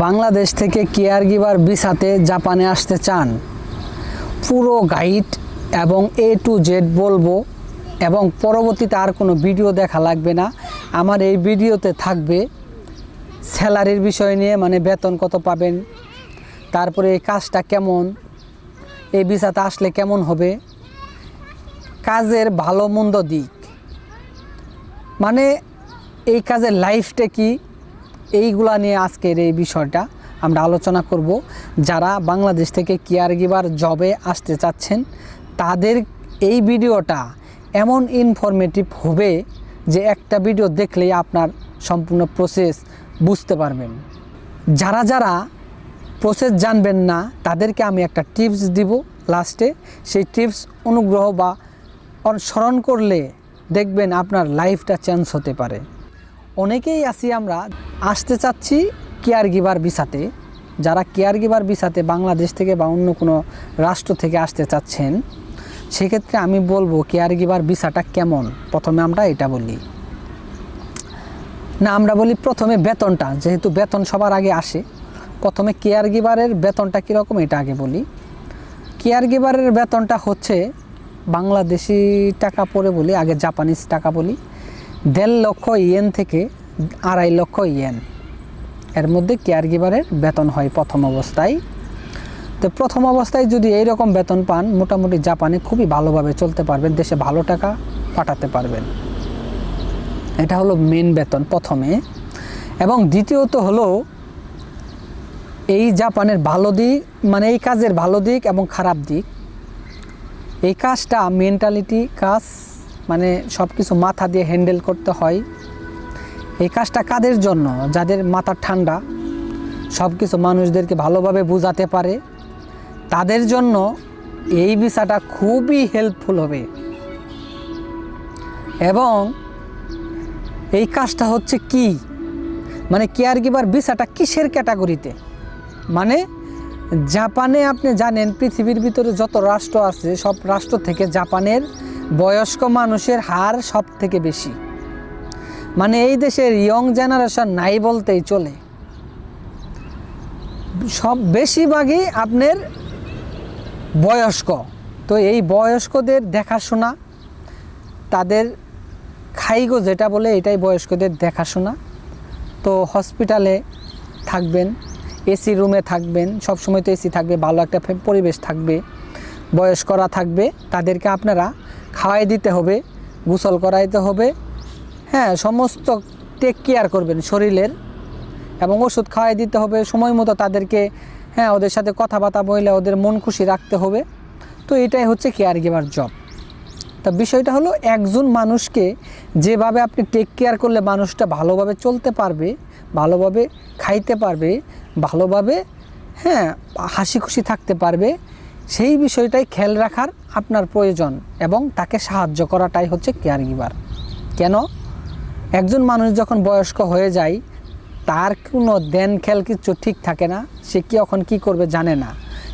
বাংলাদেশ থেকে care giver ভিসাতে জাপানে আসতে চান, পুরো গাইড এবং A to Z বলবো এবং পরবর্তীতে আর কোনো ভিডিও দেখা লাগবে না। আমার এই ভিডিওতে থাকবে স্যালারির বিষয় নিয়ে, মানে বেতন কত পাবেন, তারপরে এই কাজটা কেমন, এই ভিসাতে আসলে কেমন হবে, কাজের ভালো মন্দ দিক, মানে এই কাজের লাইফটা কি, এইগুলা নিয়ে আজকের এই বিষয়টা আমরা আলোচনা করব। যারা বাংলাদেশ থেকে কেয়ার গিভার জবে আসতে চাচ্ছেন তাদের এই ভিডিওটা এমন ইনফরমেটিভ হবে যে একটা ভিডিও দেখলেই আপনার সম্পূর্ণ প্রসেস বুঝতে পারবেন। যারা যারা প্রসেস জানবেন না তাদেরকে আমি একটা টিপস দিব লাস্টে, সেই টিপস অনুগ্রহ বা অনুসরণ করলে দেখবেন আপনার লাইফটা চেঞ্জ হতে পারে। অনেকেই আছি আমরা আসতে চাচ্ছি কেয়ার গিভার ভিসাতে। যারা কেয়ার গিভার ভিসাতে বাংলাদেশ থেকে বা অন্য কোনো রাষ্ট্র থেকে আসতে চাচ্ছেন, সেক্ষেত্রে আমি বলবো কেয়ার গিভার ভিসাটা কেমন। প্রথমে আমরা এটা বলি না, আমরা বলি প্রথমে বেতনটা, যেহেতু বেতন সবার আগে আসে। প্রথমে কেয়ার গিভারের বেতনটা কীরকম এটা আগে বলি। কেয়ার গিভারের বেতনটা হচ্ছে বাংলাদেশি টাকা পরে বলি, আগে জাপানিজ টাকা বলি, 1.5 লক্ষ ইয়েন থেকে 2.5 লক্ষ ইয়েন এর মধ্যে কেয়ার গিভারের বেতন হয় প্রথম অবস্থায়। তো প্রথম অবস্থায় যদি এই রকম বেতন পান, মোটামুটি জাপানে খুবই ভালোভাবে চলতে পারবেন, দেশে ভালো টাকা পাঠাতে পারবেন। এটা হলো মেন বেতন প্রথমে। এবং দ্বিতীয়ত হলো এই জাপানের ভালো দিক, মানে এই কাজের ভালো দিক এবং খারাপ দিক। এই কাজটা মেন্টালিটি কাজ, মানে সব কিছু মাথা দিয়ে হ্যান্ডেল করতে হয়। এই কাজটা কাদের জন্য? যাদের মাথা ঠান্ডা, সব কিছু মানুষদেরকে ভালোভাবে বোঝাতে পারে, তাদের জন্য এই ভিসাটা খুবই হেল্পফুল হবে। এবং এই কাজটা হচ্ছে কি, মানে কেয়ার গিভার ভিসাটা কিসের ক্যাটাগরিতে, মানে জাপানে আপনি জানেন পৃথিবীর ভিতরে যত রাষ্ট্র আছে সব রাষ্ট্র থেকে জাপানের বয়স্ক মানুষের হার সব থেকে বেশি। মানে এই দেশের ইয়ং জেনারেশন নাই বলতেই চলে, সব বেশিরভাগই আপনার বয়স্ক। তো এই বয়স্কদের দেখাশোনা, তাদের খাইগো যেটা বলে এটাই বয়স্কদের দেখাশোনা। তো হসপিটালে থাকবেন, এসি রুমে থাকবেন, সবসময় তো এসি থাকবে, ভালো একটা পরিবেশ থাকবে, বয়স্করা থাকবে, তাদেরকে আপনারা খাওয়াই দিতে হবে, গোসল করাইতে হবে, হ্যাঁ, সমস্ত টেক কেয়ার করবেন শরীরের, এবং ওষুধ খাওয়াই দিতে হবে সময় মতো তাদেরকে, হ্যাঁ, ওদের সাথে কথাবার্তা বলে ওদের মন খুশি রাখতে হবে। তো এটাই হচ্ছে কেয়ার গিভার জব। তা বিষয়টা হলো একজন মানুষকে যেভাবে আপনি টেক কেয়ার করলে মানুষটা ভালোভাবে চলতে পারবে, ভালোভাবে খাইতে পারবে, ভালোভাবে, হ্যাঁ, হাসি খুশি থাকতে পারবে, সেই বিষয়টাই খেয়াল রাখার আপনার প্রয়োজন এবং তাকে সাহায্য করাটাই হচ্ছে কেয়ার গিভার। কেন? একজন মানুষ যখন বয়স্ক হয়ে যায় তার কোনো দেন খেয়াল কিছু ঠিক থাকে না, সে কখন কী করবে জানে না,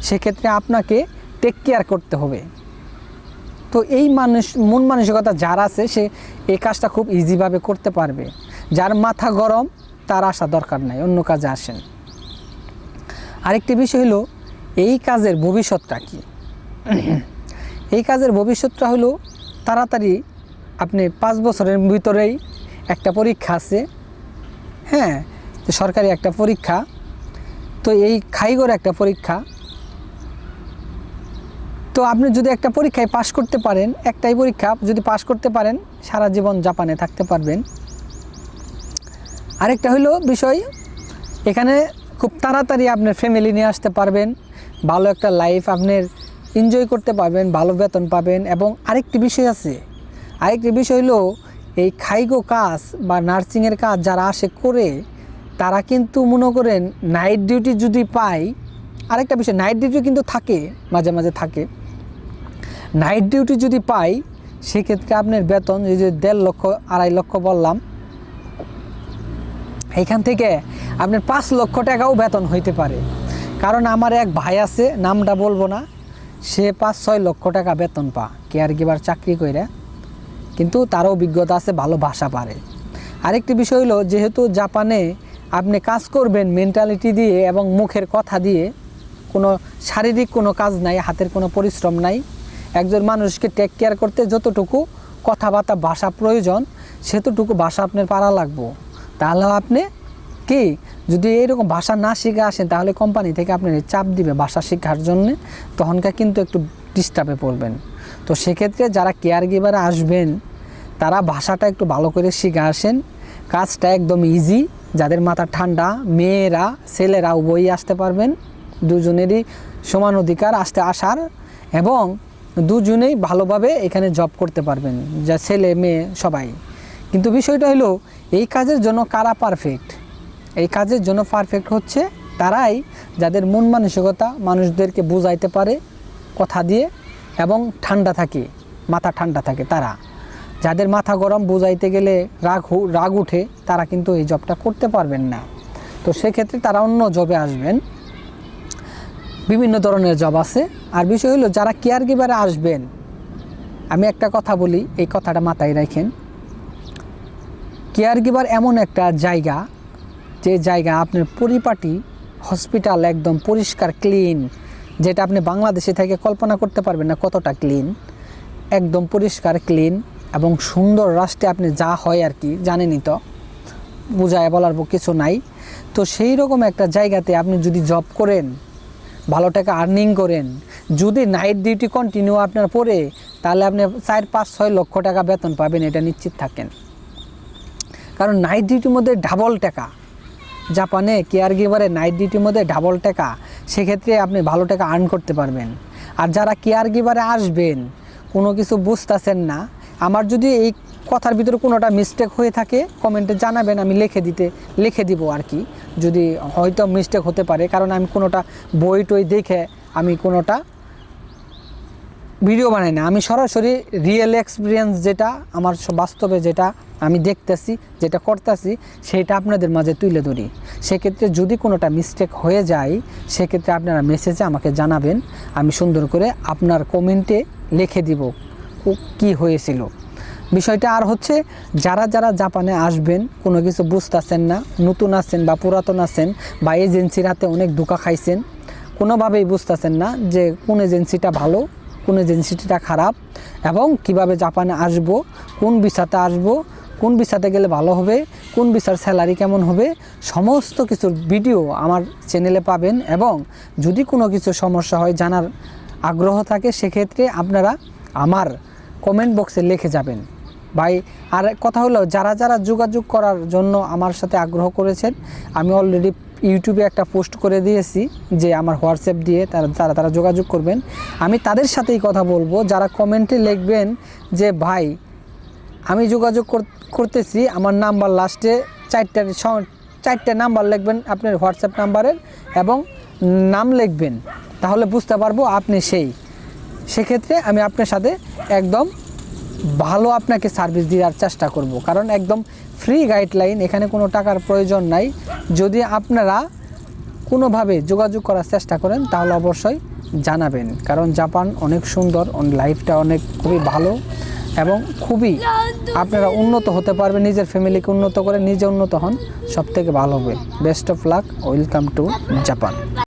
সেক্ষেত্রে আপনাকে টেক কেয়ার করতে হবে। তো এই মন মানসিকতা যার আছে সে এই কাজটা খুব ইজিভাবে করতে পারবে। যার মাথা গরম তার আসা দরকার নাই, অন্য কাজে আসেন। আরেকটি বিষয় হলো এই কাজের ভবিষ্যৎটা কি। এই কাজের ভবিষ্যৎটা হলো তাড়াতাড়ি আপনি 5 বছরের ভিতরেই একটা পরীক্ষা আছে, হ্যাঁ, তো সরকারি একটা পরীক্ষা, তো এই খাইগোর একটা পরীক্ষা। তো আপনি যদি একটা পরীক্ষায় পাশ করতে পারেন, একটাই পরীক্ষা যদি পাশ করতে পারেন, সারা জীবন জাপানে থাকতে পারবেন। আরেকটা হলো বিষয়, এখানে খুব তাড়াতাড়ি আপনার ফ্যামিলি নিয়ে আসতে পারবেন, ভালো একটা লাইফ আপনার এনজয় করতে পারবেন, ভালো বেতন পাবেন। এবং আরেকটি বিষয় আছে, আরেকটি বিষয় হলো এই খাইগো কাজ বা নার্সিংয়ের কাজ যারা আসে করে, তারা কিন্তু মনে করেন নাইট ডিউটি যদি পায়, আরেকটা বিষয় নাইট ডিউটি কিন্তু থাকে, মাঝে মাঝে থাকে, নাইট ডিউটি যদি পাই সেক্ষেত্রে আপনার বেতন এই যে 1.5 লক্ষ 2.5 লক্ষ বললাম, এখান থেকে আপনার 5 লক্ষ টাকাও বেতন হইতে পারে। কারণ আমার এক ভাই আছে, নামটা বলবো না, সে 5-6 লক্ষ টাকা বেতন পা কেয়ার গিভার চাকরি করে, কিন্তু তারও অভিজ্ঞতা আছে, ভালো ভাষা পারে। আরেকটি বিষয় হলো যেহেতু জাপানে আপনি কাজ করবেন মেন্টালিটি দিয়ে এবং মুখের কথা দিয়ে, কোনো শারীরিক কোনো কাজ নাই, হাতের কোনো পরিশ্রম নাই। একজন মানুষকে টেক কেয়ার করতে যতটুকু কথাবার্তা ভাষা প্রয়োজন সেতটুকু ভাষা আপনার পারা লাগবো। তাহলে আপনি কি যদি এইরকম ভাষা না শিখে আসেন তাহলে কোম্পানি থেকে আপনার চাপ দিবে ভাষা শেখার জন্য, তখনকার কিন্তু একটু ডিস্টার্বে পড়বেন। তো সেক্ষেত্রে যারা কেয়ার গিভারে আসবেন তারা ভাষাটা একটু ভালো করে শিখে আসেন। কাজটা একদম ইজি, যাদের মাথা ঠান্ডা, মেয়েরা ছেলেরা উভয়ই আসতে পারবেন, দুজনেরই সমান অধিকার আসার, এবং দুজনেই ভালোভাবে এখানে জব করতে পারবেন, যা ছেলে মেয়ে সবাই। কিন্তু বিষয়টা হলো এই কাজের জন্য কারা পারফেক্ট? এই কাজের জন্য পারফেক্ট হচ্ছে তারাই যাদের মন মানসিকতা মানুষদেরকে বুঝাইতে পারে কথা দিয়ে এবং ঠান্ডা থাকে, মাথা ঠান্ডা থাকে। তারা যাদের মাথা গরম, বুঝাইতে গেলে রাগ উঠে, তারা কিন্তু এই জবটা করতে পারবেন না। তো সেক্ষেত্রে তারা অন্য জবে আসবেন। বিভিন্ন ধরনের জব আছে। আর বিষয় হলো যারা কেয়ার গিভারে আসবেন, আমি একটা কথা বলি, এই কথাটা মাথায় রাখেন। কেয়ার গিভার এমন একটা জায়গা, যে জায়গা আপনার পরিপাটি হসপিটাল একদম পরিষ্কার ক্লিন, যেটা আপনি বাংলাদেশে থেকে কল্পনা করতে পারবেন না কতটা ক্লিন, একদম পরিষ্কার ক্লিন এবং সুন্দর। রাষ্ট্রে আপনি যা হয় আর কি জানেনই, তো বোঝায় বলার কিছু নাই। তো সেই রকম একটা জায়গাতে আপনি যদি জব করেন, ভালো টাকা আর্নিং করেন, যদি নাইট ডিউটি কন্টিনিউ আপনার পড়ে, তাহলে আপনি 4-5-6 লক্ষ টাকা বেতন পাবেন, এটা নিশ্চিত থাকেন। কারণ নাইট ডিউটির মধ্যে ডাবল টাকা, জাপানে কেয়ার গিভারে নাইট ডিউটির মধ্যে ডাবল টাকা, সেক্ষেত্রে আপনি ভালো টাকা আর্ন করতে পারবেন। আর যারা কেয়ার গিভারে আসবেন, কোনো কিছু বুঝতেছেন না, আমার যদি এই কথার ভিতরে কোনোটা মিস্টেক হয়ে থাকে কমেন্টে জানাবেন, আমি লিখে দিব আর কি, যদি হয়তো মিস্টেক হতে পারে। কারণ আমি কোনোটা বই টই দেখে আমি কোনোটা ভিডিও বানাই না, আমি সরাসরি রিয়েল এক্সপিরিয়েন্স যেটা আমার বাস্তবে যেটা আমি দেখতেছি, যেটা করতেছি, সেটা আপনাদের মাঝে তুলে ধরি। সেক্ষেত্রে যদি কোনোটা মিস্টেক হয়ে যায়, সেক্ষেত্রে আপনারা মেসেজে আমাকে জানাবেন, আমি সুন্দর করে আপনার কমেন্টে লিখে দিব কি হয়েছিল বিষয়টা। আর হচ্ছে যারা জাপানে আসবেন, কোনো কিছু বুঝতেছেন না, নতুন আছেন বা পুরাতন আছেন, বা এজেন্সির হাতে অনেক ধোঁকা খাইছেন, কোনোভাবেই বুঝতেছেন না যে কোন এজেন্সিটা ভালো, কোন এজেন্সিটা খারাপ, এবং কিভাবে জাপানে আসব, কোন ভিসাতে আসব, কোন ভিসাতে গেলে ভালো হবে, কোন ভিসার স্যালারি কেমন হবে, সমস্ত কিছুর ভিডিও আমার চ্যানেলে পাবেন। এবং যদি কোনো কিছু সমস্যা হয়, জানার আগ্রহ থাকে, সেক্ষেত্রে আপনারা আমার কমেন্ট বক্সে লিখে যাবেন ভাই। আর কথা হলো যারা যোগাযোগ করার জন্য আমার সাথে আগ্রহ করেছেন, আমি অলরেডি ইউটিউবে একটা পোস্ট করে দিয়েছি যে আমার হোয়াটসঅ্যাপ দিয়ে তারা যোগাযোগ করবেন। আমি তাদের সাথেই কথা বলবো যারা কমেন্টে লিখবেন যে ভাই আমি যোগাযোগ করতেছি, আমার নাম্বার লাস্টে 4টা নাম্বার লিখবেন আপনার হোয়াটসঅ্যাপ নাম্বারের, এবং নাম লিখবেন, তাহলে বুঝতে পারবো আপনি সেক্ষেত্রে আমি আপনার সাথে একদম ভালো আপনাকে সার্ভিস দেওয়ার চেষ্টা করব। কারণ একদম ফ্রি গাইডলাইন, এখানে কোনো টাকার প্রয়োজন নাই। যদি আপনারা কোনোভাবে যোগাযোগ করার চেষ্টা করেন তাহলে অবশ্যই জানাবেন। কারণ জাপান অনেক সুন্দর, লাইফটা খুবই ভালো, এবং খুবই আপনারা উন্নত হতে পারবেন, নিজের ফ্যামিলিকে উন্নত করে নিজে উন্নত হন, সব থেকে ভালো হবে। Best of luck, welcome to Japan.